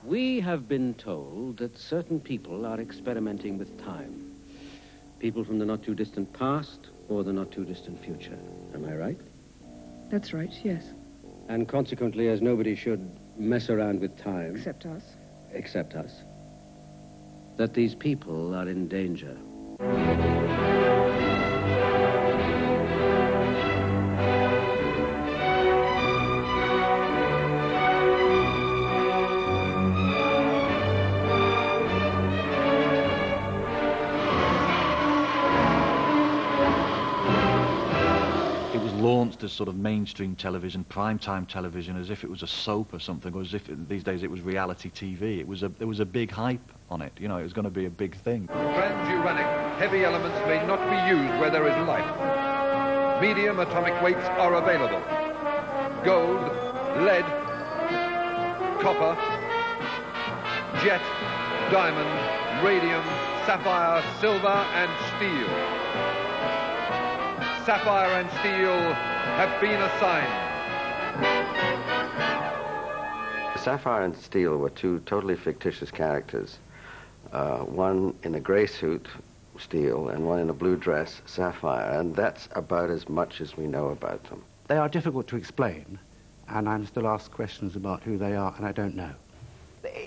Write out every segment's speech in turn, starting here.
We have been told that certain people are experimenting with time. People from the not-too-distant past or the not-too-distant future. Am I right? That's right, yes. And consequently, as nobody should mess around with time... Except us. Except us. That these people are in danger. Launched as sort of mainstream television, primetime television, as if it was a soap or something, or as if these days it was reality TV. There was a big hype on it. You know, it was going to be a big thing. Transuranic heavy elements may not be used where there is life. Medium atomic weights are available. Gold, lead, copper, jet, diamond, radium, sapphire, silver, and steel. Sapphire and Steel have been assigned. Sapphire and Steel were two totally fictitious characters. One in a grey suit, Steel, and one in a blue dress, Sapphire, and that's about as much as we know about them. They are difficult to explain, and I'm still asked questions about who they are, and I don't know.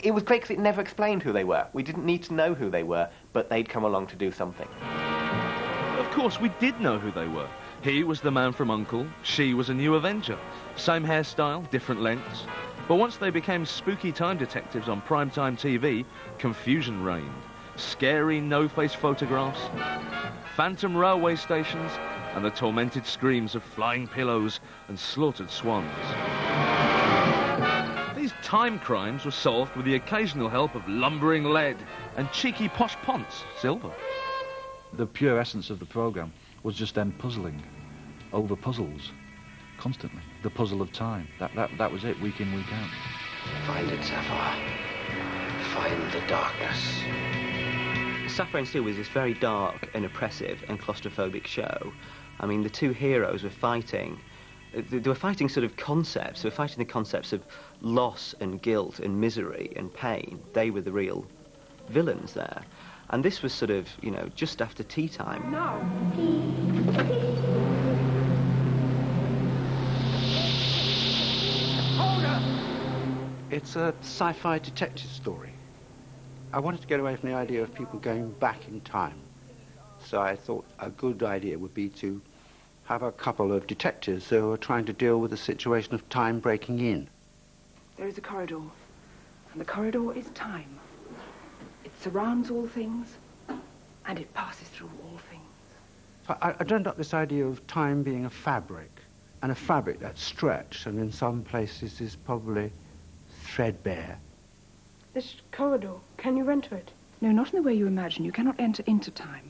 It was great because it never explained who they were. We didn't need to know who they were, but they'd come along to do something. Of course, we did know who they were. He was the man from U.N.C.L.E., she was a new Avenger. Same hairstyle, different lengths. But once they became spooky time detectives on primetime TV, confusion reigned. Scary no-face photographs, phantom railway stations, and the tormented screams of flying pillows and slaughtered swans. These time crimes were solved with the occasional help of lumbering lead and cheeky posh ponce, silver. The pure essence of the programme was just them puzzling over puzzles, constantly. The puzzle of time. That was it, week in, week out. Find it, Sapphire. Find the darkness. Sapphire and Steel was this very dark and oppressive and claustrophobic show. I mean, the two heroes were fighting. They were fighting sort of concepts. They were fighting the concepts of loss and guilt and misery and pain. They were the real villains there. And this was sort of, you know, just after tea time. Now. Hold up! It's a sci-fi detective story. I wanted to get away from the idea of people going back in time. So I thought a good idea would be to have a couple of detectives who are trying to deal with a situation of time breaking in. There is a corridor, and the corridor is time. It surrounds all things, and it passes through all things. So I dreamt up this idea of time being a fabric, and a fabric that's stretched, and in some places is probably threadbare. This corridor, can you enter it? No, not in the way you imagine. You cannot enter into time.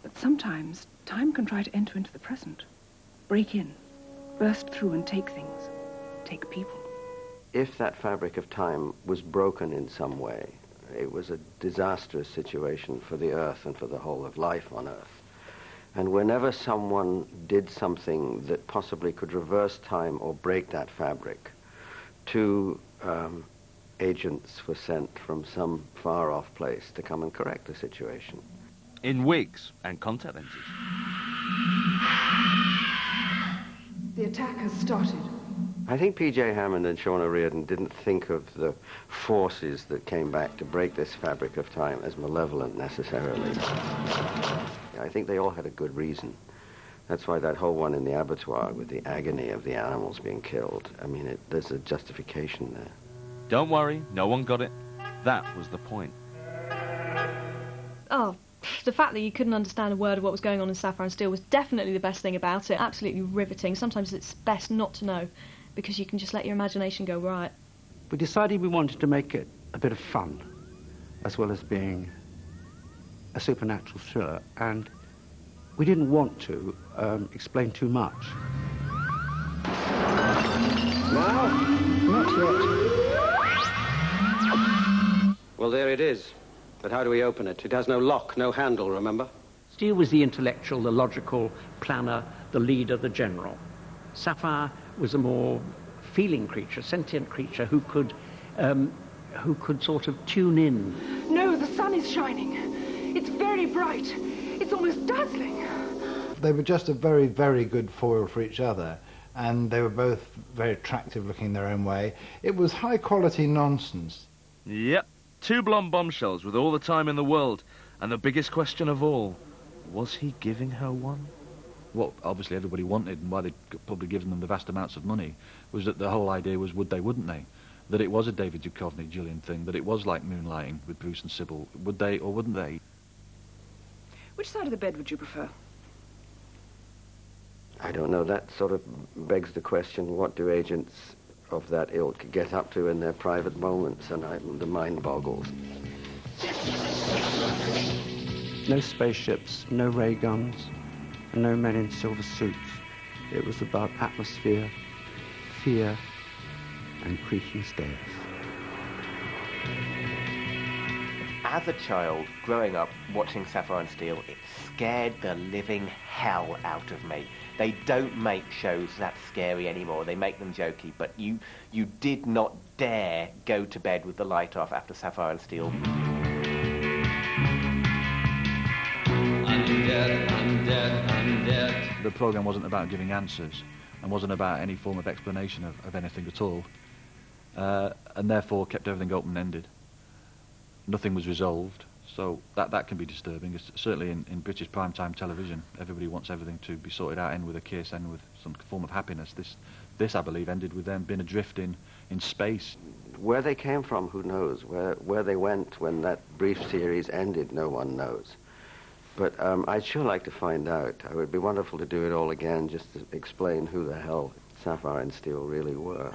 But sometimes, time can try to enter into the present. Break in, burst through and take things. Take people. If that fabric of time was broken in some way, it was a disastrous situation for the Earth and for the whole of life on Earth. And whenever someone did something that possibly could reverse time or break that fabric, two agents were sent from some far-off place to come and correct the situation. In wigs and contact lenses. The attack has started. I think P.J. Hammond and Sean O'Riordan didn't think of the forces that came back to break this fabric of time as malevolent necessarily. I think they all had a good reason. That's why that whole one in the abattoir with the agony of the animals being killed, I mean, there's a justification there. Don't worry, no one got it. That was the point. Oh, the fact that you couldn't understand a word of what was going on in Sapphire and Steel was definitely the best thing about it. Absolutely riveting. Sometimes it's best not to know, because you can just let your imagination go right. We decided we wanted to make it a bit of fun, as well as being a supernatural thriller, and we didn't want to explain too much. Now? Not yet. Well, there it is. But how do we open it? It has no lock, no handle, remember? Steel was the intellectual, the logical planner, the leader, the general. Sapphire was a more feeling creature, sentient creature who could who could sort of tune in. No, the sun is shining. It's very bright. It's almost dazzling. They were just a very, very good foil for each other, and they were both very attractive looking in their own way. It was high quality nonsense. Yep, two blonde bombshells with all the time in the world, and the biggest question of all, was he giving her one? What obviously everybody wanted, and why they'd probably given them the vast amounts of money, was that the whole idea was would they, wouldn't they? That it was a David Duchovny, Gillian thing, that it was like Moonlighting with Bruce and Sybil. Would they or wouldn't they? Which side of the bed would you prefer? I don't know. That sort of begs the question, what do agents of that ilk get up to in their private moments? And the mind boggles. No spaceships, no ray guns, and no men in silver suits. It was about atmosphere, fear, and creaking stairs. As a child, growing up, watching Sapphire and Steel, it scared the living hell out of me. They don't make shows that scary anymore. They make them jokey, but you did not dare go to bed with the light off after Sapphire and Steel. Undead. The programme wasn't about giving answers, and wasn't about any form of explanation of anything at all, and therefore kept everything open-ended. Nothing was resolved, so that can be disturbing. It's certainly in British primetime television, everybody wants everything to be sorted out, end with a kiss, end with some form of happiness. This I believe, ended with them being adrift in space. Where they came from, who knows? Where they went when that brief series ended, no one knows. But I'd sure like to find out. It would be wonderful to do it all again, just to explain who the hell Sapphire and Steel really were.